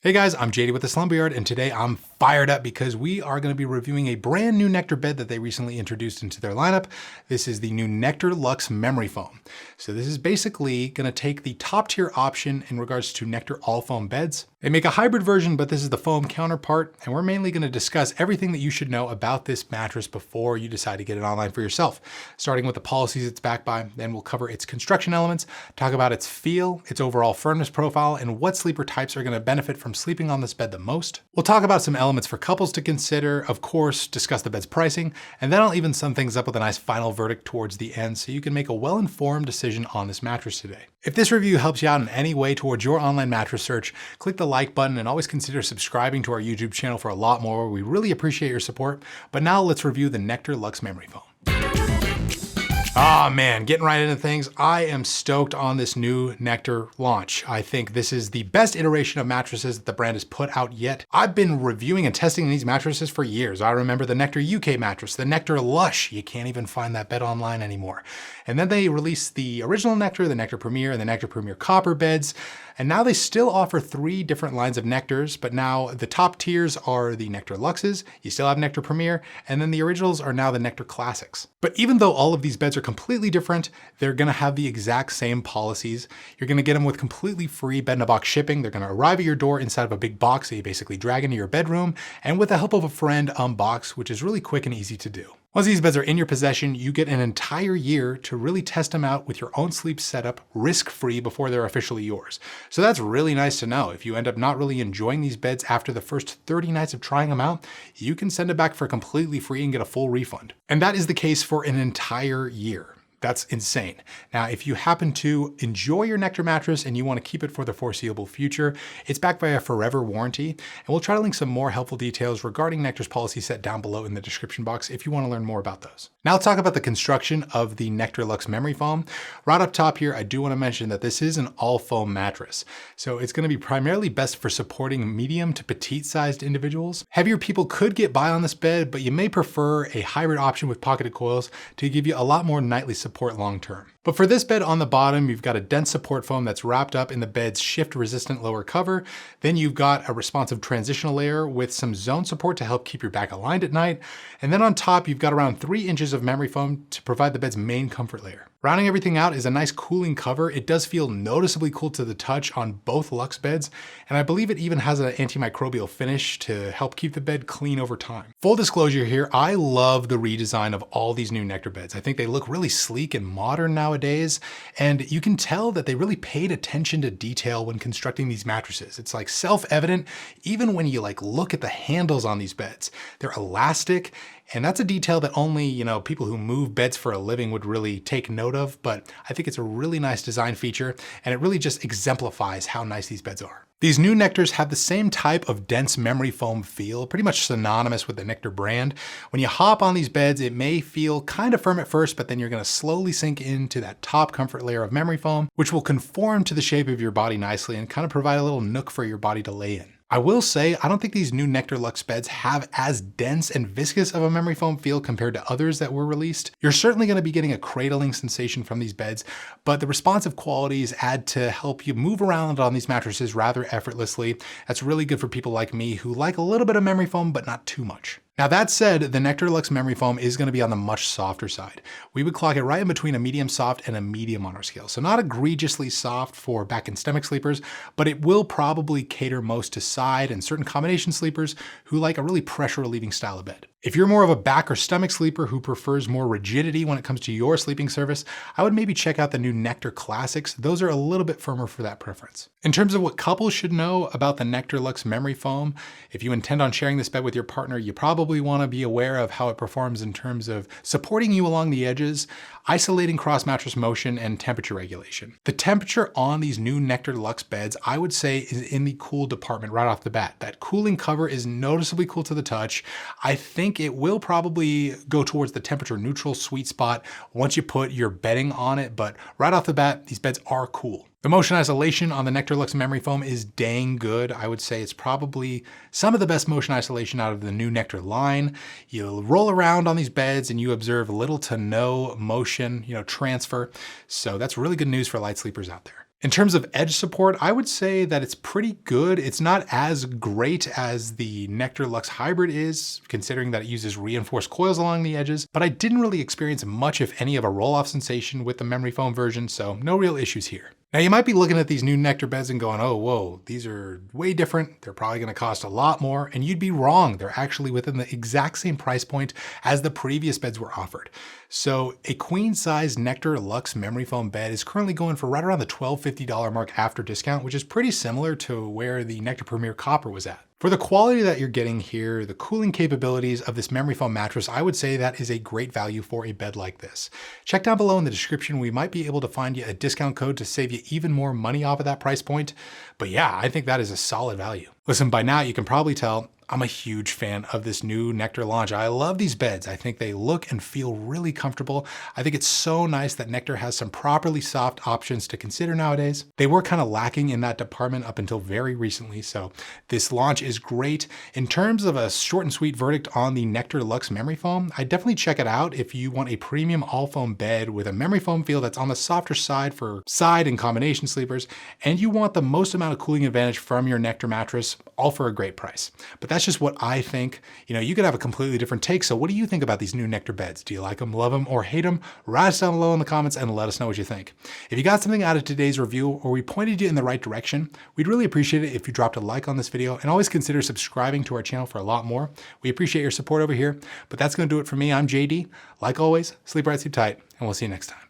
Hey guys, I'm JD with the Slumber Yard, and today I'm fired up because we are going to be reviewing a brand new Nectar bed that they recently introduced into their lineup. This is the new Nectar Luxe Memory Foam. So this is basically going to take the top tier option in regards to Nectar all foam beds. They make a hybrid version, but this is the foam counterpart, and we're mainly going to discuss everything that you should know about this mattress before you decide to get it online for yourself. Starting with the policies it's backed by, then we'll cover its construction elements, talk about its feel, its overall firmness profile, and what sleeper types are going to benefit from sleeping on this bed the most. We'll talk about some elements for couples to consider, of course, discuss the bed's pricing, and then I'll even sum things up with a nice final verdict towards the end so you can make a well-informed decision on this mattress today. If this review helps you out in any way towards your online mattress search, click the like button and always consider subscribing to our YouTube channel for a lot more. We really appreciate your support. But now let's review the Nectar Luxe Memory Foam. Ah man, getting right into things. I am stoked on this new Nectar launch. I think this is the best iteration of mattresses that the brand has put out yet. I've been reviewing and testing these mattresses for years. I remember the Nectar UK mattress, the Nectar Lush. You can't even find that bed online anymore. And then they released the original Nectar, the Nectar Premier, and the Nectar Premier Copper beds. And now they still offer 3 different lines of Nectars, but now the top tiers are the Nectar Luxes, you still have Nectar Premier, and then the originals are now the Nectar Classics. But even though all of these beds are completely different, they're gonna have the exact same policies. You're gonna get them with completely free bed-in-a-box shipping. They're gonna arrive at your door inside of a big box that you basically drag into your bedroom, and with the help of a friend, unbox, which is really quick and easy to do. Once these beds are in your possession, you get an entire year to really test them out with your own sleep setup, risk-free before they're officially yours. So that's really nice to know. If you end up not really enjoying these beds after the first 30 nights of trying them out, you can send it back for completely free and get a full refund. And that is the case for an entire year. That's insane. Now, if you happen to enjoy your Nectar mattress and you want to keep it for the foreseeable future, it's backed by a forever warranty. And we'll try to link some more helpful details regarding Nectar's policy set down below in the description box if you want to learn more about those. Now let's talk about the construction of the Nectar Luxe Memory Foam. Right up top here, I do want to mention that this is an all foam mattress. So it's going to be primarily best for supporting medium to petite sized individuals. Heavier people could get by on this bed, but you may prefer a hybrid option with pocketed coils to give you a lot more nightly support long term. But for this bed on the bottom, you've got a dense support foam that's wrapped up in the bed's shift resistant lower cover. Then you've got a responsive transitional layer with some zone support to help keep your back aligned at night. And then on top, you've got around 3 inches of memory foam to provide the bed's main comfort layer. Rounding everything out is a nice cooling cover. It does feel noticeably cool to the touch on both Luxe beds, and I believe it even has an antimicrobial finish to help keep the bed clean over time. Full disclosure here, I love the redesign of all these new Nectar beds. I think they look really sleek and modern nowadays, and you can tell that they really paid attention to detail when constructing these mattresses. It's like self-evident, even when you look at the handles on these beds. They're elastic, and that's a detail that only, people who move beds for a living would really take note of, but I think it's a really nice design feature, and it really just exemplifies how nice these beds are. These new Nectars have the same type of dense memory foam feel, pretty much synonymous with the Nectar brand. When you hop on these beds, it may feel kind of firm at first, but then you're gonna slowly sink into that top comfort layer of memory foam, which will conform to the shape of your body nicely and kind of provide a little nook for your body to lay in. I will say, I don't think these new Nectar Luxe beds have as dense and viscous of a memory foam feel compared to others that were released. You're certainly going to be getting a cradling sensation from these beds, but the responsive qualities add to help you move around on these mattresses rather effortlessly. That's really good for people like me who like a little bit of memory foam, but not too much. Now that said, the Nectar Luxe Memory Foam is going to be on the much softer side. We would clock it right in between a medium soft and a medium on our scale. So not egregiously soft for back and stomach sleepers, but it will probably cater most to side and certain combination sleepers who like a really pressure relieving style of bed. If you're more of a back or stomach sleeper who prefers more rigidity when it comes to your sleeping service, I would maybe check out the new Nectar Classics. Those are a little bit firmer for that preference. In terms of what couples should know about the Nectar Luxe Memory Foam, if you intend on sharing this bed with your partner, you probably want to be aware of how it performs in terms of supporting you along the edges, isolating cross-mattress motion, and temperature regulation. The temperature on these new Nectar Luxe beds, I would say, is in the cool department right off the bat. That cooling cover is noticeably cool to the touch. I think it will probably go towards the temperature neutral sweet spot once you put your bedding on it, but right off the bat, these beds are cool. The motion isolation on the Nectar Luxe Memory Foam is dang good. I would say it's probably some of the best motion isolation out of the new Nectar line. You roll around on these beds and you observe little to no motion, transfer. So that's really good news for light sleepers out there. In terms of edge support, I would say that it's pretty good. It's not as great as the Nectar Luxe Hybrid is, considering that it uses reinforced coils along the edges, but I didn't really experience much, if any, of a roll-off sensation with the memory foam version, so no real issues here. Now you might be looking at these new Nectar beds and going, oh, whoa, these are way different. They're probably gonna cost a lot more, and you'd be wrong. They're actually within the exact same price point as the previous beds were offered. So a queen size Nectar Luxe memory foam bed is currently going for right around the $1,250 mark after discount, which is pretty similar to where the Nectar Premier Copper was at. For the quality that you're getting here, the cooling capabilities of this memory foam mattress, I would say that is a great value for a bed like this. Check down below in the description. We might be able to find you a discount code to save you even more money off of that price point. But yeah, I think that is a solid value. Listen, by now you can probably tell I'm a huge fan of this new Nectar launch. I love these beds. I think they look and feel really comfortable. I think it's so nice that Nectar has some properly soft options to consider nowadays. They were kind of lacking in that department up until very recently, so this launch is great. In terms of a short and sweet verdict on the Nectar Luxe memory foam, I'd definitely check it out if you want a premium all foam bed with a memory foam feel that's on the softer side for side and combination sleepers, and you want the most amount of cooling advantage from your Nectar mattress, all for a great price. But that's just what I think. You know, you could have a completely different take. So what do you think about these new Nectar beds? Do you like them, love them, or hate them? Write us down below in the comments and let us know what you think. If you got something out of today's review or we pointed you in the right direction, we'd really appreciate it if you dropped a like on this video, and always consider subscribing to our channel for a lot more. We appreciate your support over here, but that's going to do it for me. I'm JD. Like always, sleep right, sleep tight, and we'll see you next time.